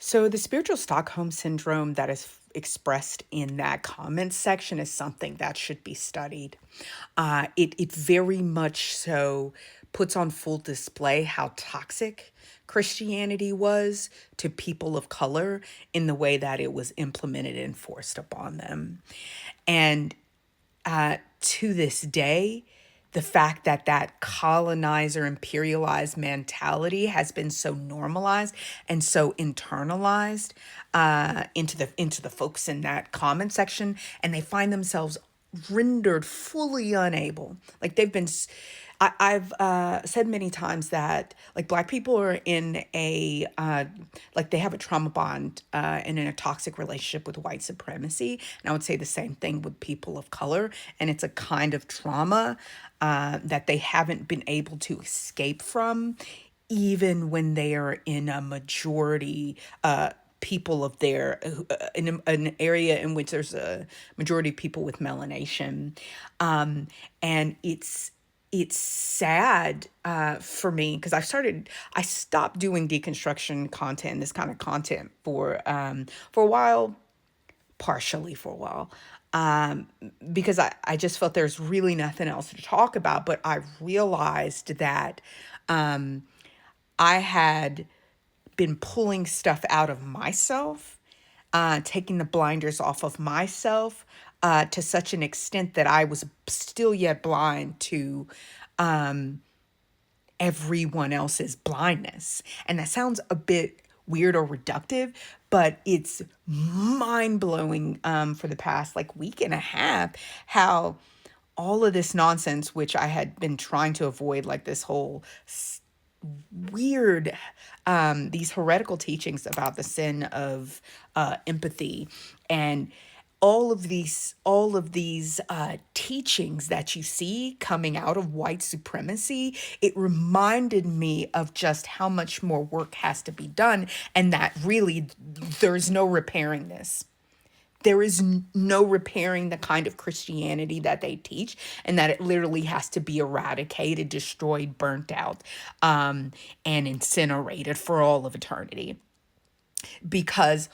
So the spiritual Stockholm syndrome that is expressed in that comment section is something that should be studied. It very much so puts on full display how toxic Christianity was to people of color in the way that it was implemented and forced upon them. And to this day, the fact that that colonizer imperialized mentality has been so normalized and so internalized into the folks in that comment section, and they find themselves rendered fully unable. Like they've been I've said many times that like black people are in a like they have a trauma bond and in a toxic relationship with white supremacy, and I would say the same thing with people of color, and it's a kind of trauma that they haven't been able to escape from, even when they are in a majority people of their in an area in which there's a majority of people with melanation, and it's sad for me because I stopped doing deconstruction content, this kind of content for a while, partially for a while, um, because I just felt there's really nothing else to talk about. But I realized that I had been pulling stuff out of myself, taking the blinders off of myself to such an extent that I was still yet blind to everyone else's blindness. And that sounds a bit weird or reductive, but it's mind blowing for the past like week and a half how all of this nonsense, which I had been trying to avoid, like this whole weird these heretical teachings about the sin of empathy, and all of these teachings that you see coming out of white supremacy. It reminded me of just how much more work has to be done, and that really there's no repairing this. There is no repairing the kind of Christianity that they teach, and that it literally has to be eradicated, destroyed, burnt out, and incinerated for all of eternity. Because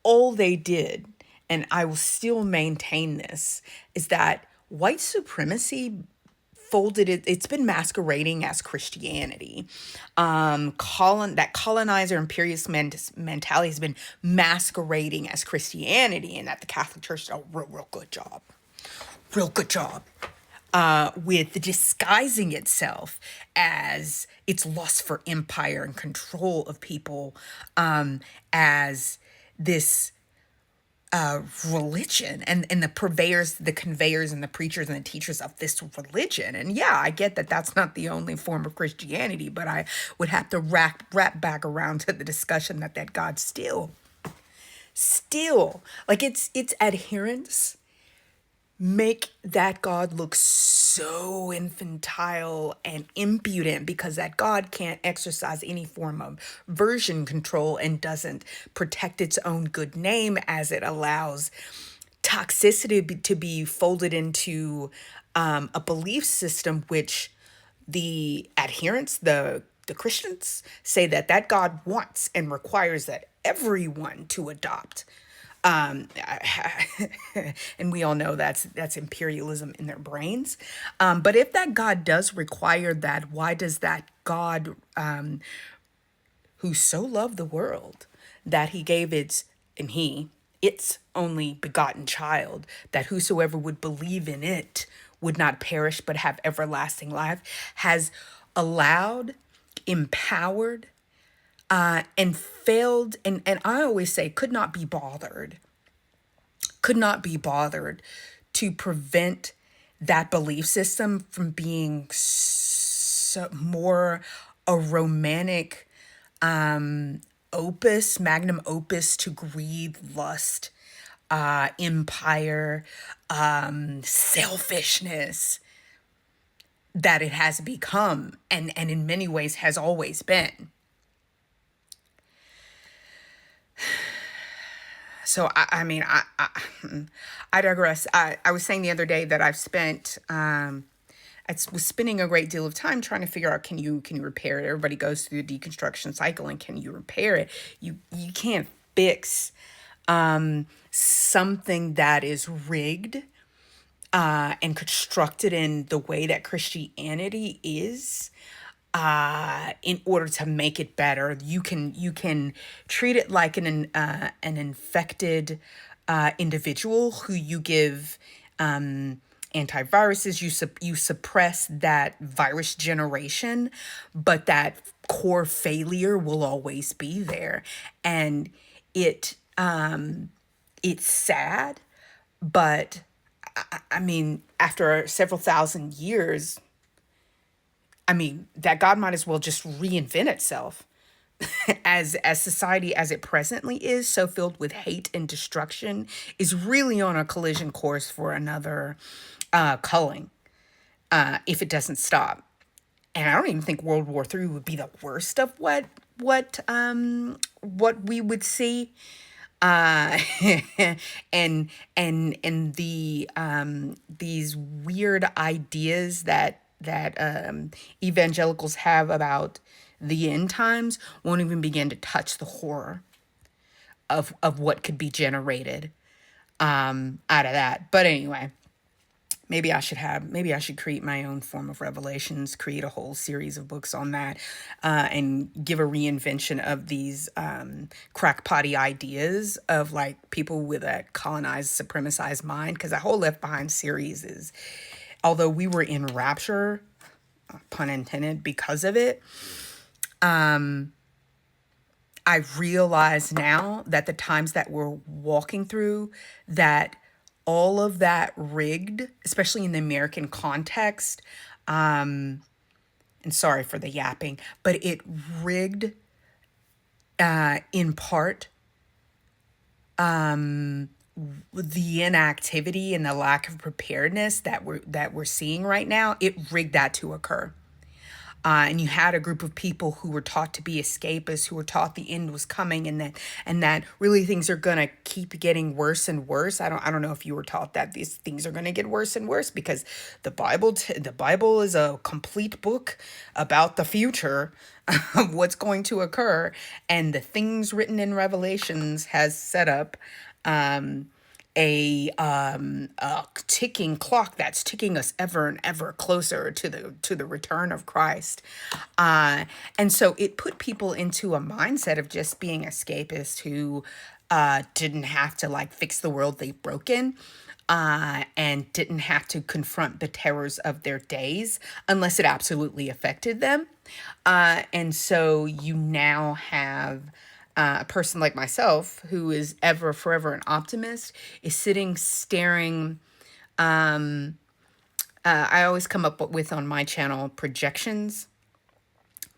all they did, and I will still maintain this, is that white supremacy it's been masquerading as Christianity. That colonizer imperialist mentality has been masquerading as Christianity, and that the Catholic Church did a real good job, real good job with disguising itself as its lust for empire and control of people, as this religion, and the purveyors, the conveyors, and the preachers and the teachers of this religion. And yeah, I get that that's not the only form of Christianity, but I would have to wrap back around to the discussion that God still like its adherents make that God look so infantile and impudent, because that God can't exercise any form of version control and doesn't protect its own good name, as it allows toxicity to be folded into a belief system which the adherents, the Christians, say that God wants and requires that everyone to adopt. um and we all know that's imperialism in their brains. But if that God does require that, why does that God, who so loved the world that he gave its only begotten child, that whosoever would believe in it would not perish but have everlasting life, has allowed, empowered, and failed, and I always say could not be bothered to prevent that belief system from being more a romantic magnum opus to greed, lust, empire, selfishness, that it has become, and in many ways has always been. So I mean, I digress. I was saying the other day that I've spent was spending a great deal of time trying to figure out, can you repair it? Everybody goes through the deconstruction cycle, and can you repair it? You can't fix something that is rigged and constructed in the way that Christianity is, in order to make it better. You can treat it like an infected individual who you give antiviruses. You suppress that virus generation, but that core failure will always be there, and it it's sad, but I mean, after several thousand years, I mean, that God might as well just reinvent itself. As society as it presently is, so filled with hate and destruction, is really on a collision course for another culling, if it doesn't stop. And I don't even think World War III would be the worst of what we would see. uh and these weird ideas that evangelicals have about the end times won't even begin to touch the horror of what could be generated out of that. But anyway, maybe I should create my own form of Revelations, create a whole series of books on that, and give a reinvention of these crackpotty ideas of like people with a colonized, supremacized mind. Because that whole Left Behind series is, although we were in rapture, pun intended, because of it, I realize now that the times that we're walking through, that all of that rigged, especially in the American context, and sorry for the yapping, but it rigged in part the inactivity and the lack of preparedness that we're seeing right now. It rigged that to occur. And you had a group of people who were taught to be escapists, who were taught the end was coming, and that really things are gonna keep getting worse and worse. I don't know if you were taught that these things are gonna get worse and worse, because the Bible is a complete book about the future of what's going to occur, and the things written in Revelations has set up a ticking clock that's ticking us ever and ever closer to the return of Christ. And so it put people into a mindset of just being escapists who didn't have to like fix the world they've broken. And didn't have to confront the terrors of their days unless it absolutely affected them. And so you now have a person like myself, who is ever, forever an optimist, is sitting staring. I always come up with on my channel projections,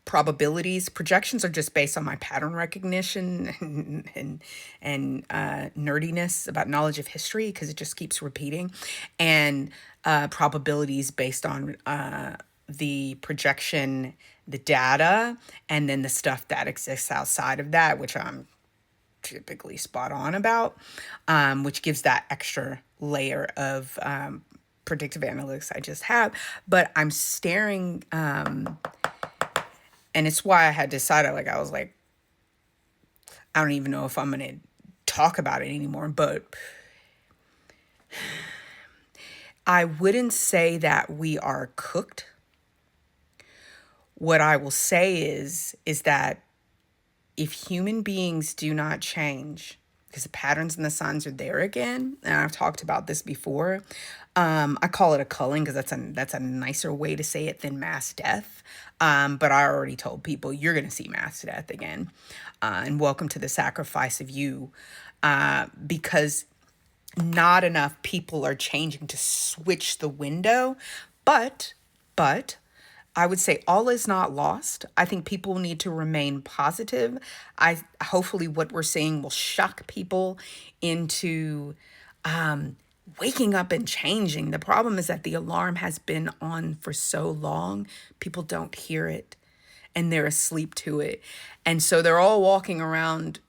probabilities. Projections are just based on my pattern recognition and nerdiness about knowledge of history, because it just keeps repeating, and probabilities based on the projection, the data, and then the stuff that exists outside of that, which I'm typically spot on about, which gives that extra layer of predictive analytics I just have. But I'm staring, and it's why I had decided, like, I was like, I don't even know if I'm going to talk about it anymore, but I wouldn't say that we are cooked. What I will say is that if human beings do not change, because the patterns and the signs are there again, and I've talked about this before. I call it a culling because that's a nicer way to say it than mass death. But I already told people you're going to see mass death again, and welcome to the sacrifice of you, because not enough people are changing to switch the window. But I would say all is not lost. I think people need to remain positive. I hopefully what we're seeing will shock people into waking up and changing. The problem is that the alarm has been on for so long, people don't hear it, and they're asleep to it. And so they're all walking around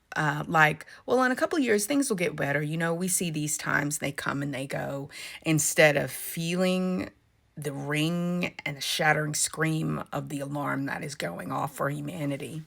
like, well, in a couple of years, things will get better. We see these times, they come and they go, instead of feeling the ring and the shattering scream of the alarm that is going off for humanity.